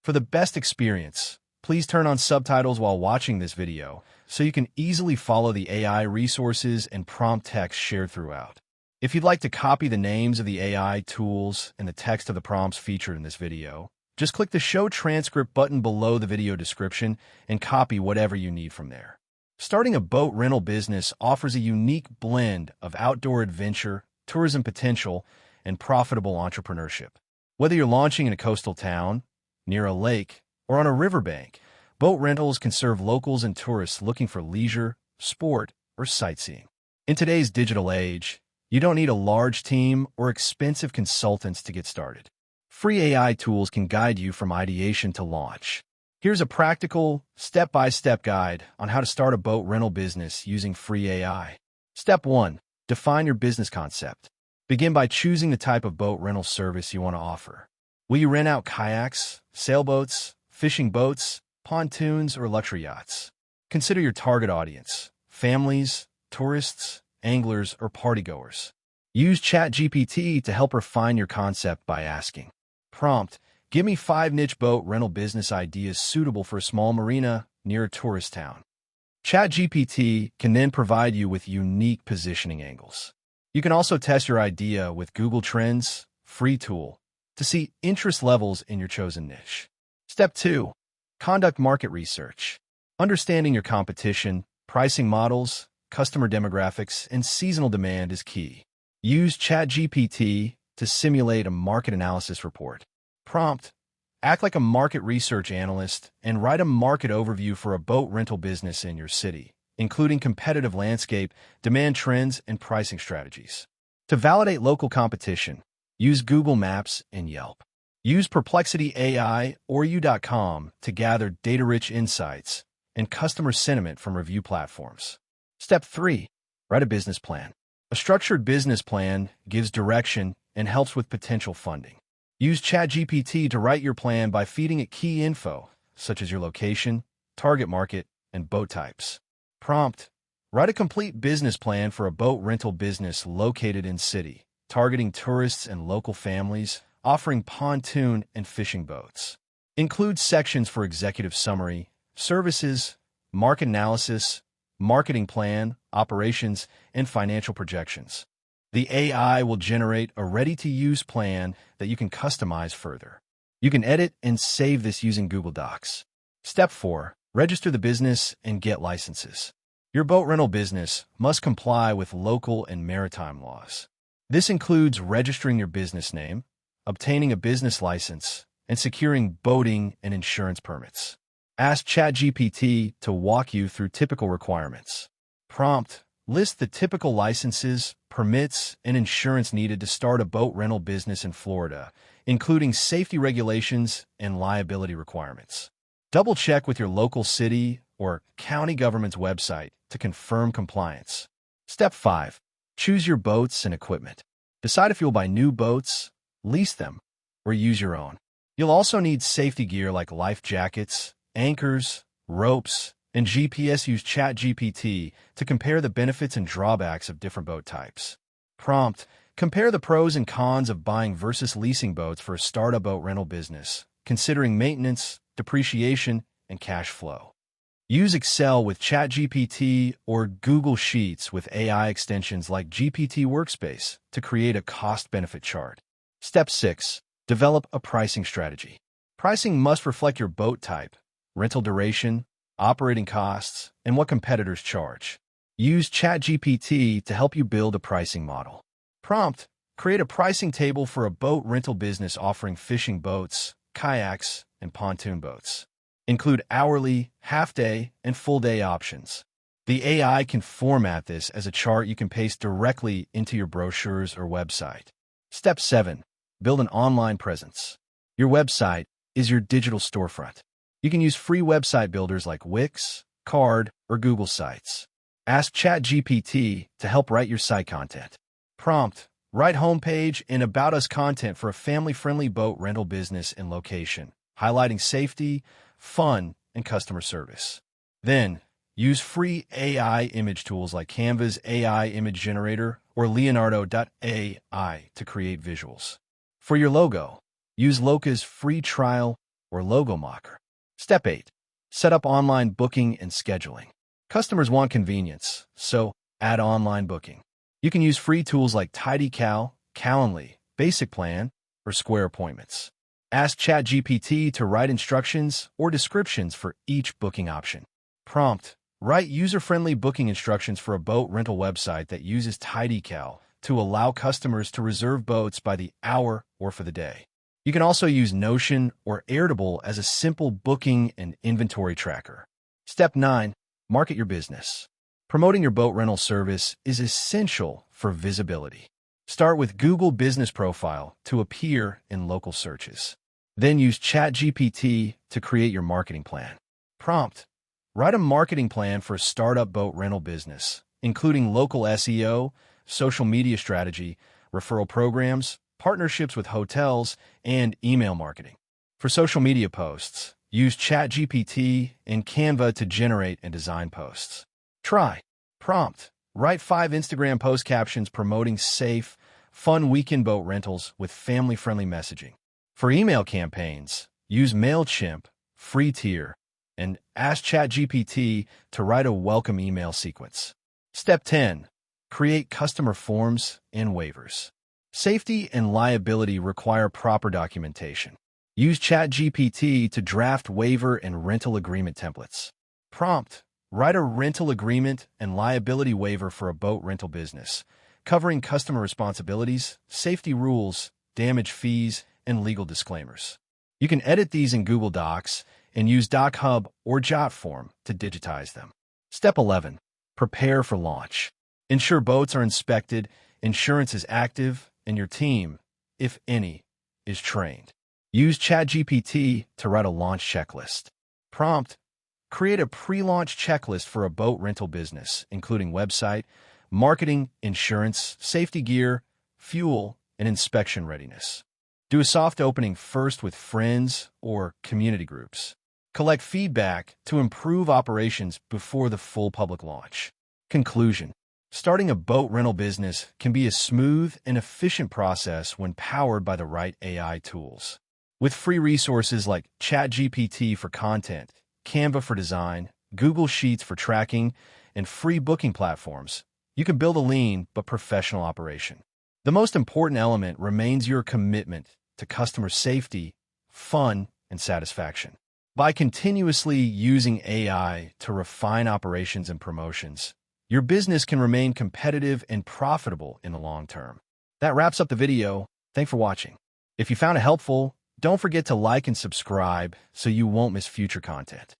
For the best experience, please turn on subtitles while watching this video so you can easily follow the AI resources and prompt text shared throughout. If you'd like to copy the names of the AI tools and the text of the prompts featured in this video, just click the Show Transcript button below the video description and copy whatever you need from there. Starting a boat rental business offers a unique blend of outdoor adventure, tourism potential, and profitable entrepreneurship. Whether you're launching in a coastal town, near a lake, or on a riverbank, boat rentals can serve locals and tourists looking for leisure, sport, or sightseeing. In today's digital age, you don't need a large team or expensive consultants to get started. Free AI tools can guide you from ideation to launch. Here's a practical, step-by-step guide on how to start a boat rental business using free AI. Step 1. Define your business concept. Begin by choosing the type of boat rental service you want to offer. Will you rent out kayaks, sailboats, fishing boats, pontoons, or luxury yachts? Consider your target audience: families, tourists, anglers, or partygoers. Use ChatGPT to help refine your concept by asking, prompt, give me 5 niche boat rental business ideas suitable for a small marina near a tourist town. ChatGPT can then provide you with unique positioning angles. You can also test your idea with Google Trends, free tool, to see interest levels in your chosen niche. Step 2. Conduct market research. Understanding your competition, pricing models, customer demographics, and seasonal demand is key. Use ChatGPT to simulate a market analysis report. Prompt, act like a market research analyst and write a market overview for a boat rental business in your city, including competitive landscape, demand trends, and pricing strategies. To validate local competition, use Google Maps and Yelp. Use Perplexity AI or U.com to gather data-rich insights and customer sentiment from review platforms. Step 3. Write a business plan. A structured business plan gives direction and helps with potential funding. Use ChatGPT to write your plan by feeding it key info, such as your location, target market, and boat types. Prompt, write a complete business plan for a boat rental business located in city, targeting tourists and local families, offering pontoon and fishing boats. Include sections for executive summary, services, market analysis, marketing plan, operations, and financial projections. The AI will generate a ready-to-use plan that you can customize further. You can edit and save this using Google Docs. Step 4. Register the business and get licenses. Your boat rental business must comply with local and maritime laws. This includes registering your business name, obtaining a business license, and securing boating and insurance permits. Ask ChatGPT to walk you through typical requirements. Prompt, list the typical licenses, permits, and insurance needed to start a boat rental business in Florida, including safety regulations and liability requirements. Double-check with your local city or county government's website to confirm compliance. Step 5. Choose your boats and equipment. Decide if you'll buy new boats, lease them, or use your own. You'll also need safety gear like life jackets, anchors, ropes, and GPS. Use ChatGPT to compare the benefits and drawbacks of different boat types. Prompt, compare the pros and cons of buying versus leasing boats for a startup boat rental business, considering maintenance, depreciation, and cash flow. Use Excel with ChatGPT or Google Sheets with AI extensions like GPT Workspace to create a cost-benefit chart. Step 6. Develop a pricing strategy. Pricing must reflect your boat type, rental duration, operating costs, and what competitors charge. Use ChatGPT to help you build a pricing model. Prompt, create a pricing table for a boat rental business offering fishing boats, kayaks, and pontoon boats. Include hourly, half-day, and full-day options. The AI can format this as a chart you can paste directly into your brochures or website. Step 7. Build an online presence. Your website is your digital storefront. You can use free website builders like Wix, Card, or Google Sites. Ask ChatGPT to help write your site content. Prompt, write homepage and About Us content for a family-friendly boat rental business and location, highlighting safety, fun, and customer service. Then, use free AI image tools like Canva's AI image generator or Leonardo.ai to create visuals. For your logo, use Loca's free trial or logo maker. Step 8. Set up online booking and scheduling. Customers want convenience, so add online booking. You can use free tools like TidyCal, Calendly, Basic Plan, or Square Appointments. Ask ChatGPT to write instructions or descriptions for each booking option. Prompt. Write user-friendly booking instructions for a boat rental website that uses TidyCal to allow customers to reserve boats by the hour or for the day. You can also use Notion or Airtable as a simple booking and inventory tracker. Step 9. Market your business. Promoting your boat rental service is essential for visibility. Start with Google Business Profile to appear in local searches. Then use ChatGPT to create your marketing plan. Prompt. Write a marketing plan for a startup boat rental business, including local SEO, social media strategy, referral programs, partnerships with hotels, and email marketing. For social media posts, use ChatGPT and Canva to generate and design posts. Try. Prompt. Write 5 Instagram post captions promoting safe, fun weekend boat rentals with family-friendly messaging. For email campaigns, use MailChimp, free tier, and ask ChatGPT to write a welcome email sequence. Step 10. Create customer forms and waivers. Safety and liability require proper documentation. Use ChatGPT to draft waiver and rental agreement templates. Prompt. Write a rental agreement and liability waiver for a boat rental business, covering customer responsibilities, safety rules, damage fees, and legal disclaimers. You can edit these in Google Docs and use DocHub or JotForm to digitize them. Step 11. Prepare for launch. Ensure boats are inspected, insurance is active, and your team, if any, is trained. Use ChatGPT to write a launch checklist. Prompt. Create a pre-launch checklist for a boat rental business, including website, marketing, insurance, safety gear, fuel, and inspection readiness. Do a soft opening first with friends or community groups. Collect feedback to improve operations before the full public launch. Conclusion. Starting a boat rental business can be a smooth and efficient process when powered by the right AI tools. With free resources like ChatGPT for content, Canva for design, Google Sheets for tracking, and free booking platforms, you can build a lean but professional operation. The most important element remains your commitment to customer safety, fun, and satisfaction. By continuously using AI to refine operations and promotions, your business can remain competitive and profitable in the long term. That wraps up the video. Thanks for watching. If you found it helpful, don't forget to like and subscribe so you won't miss future content.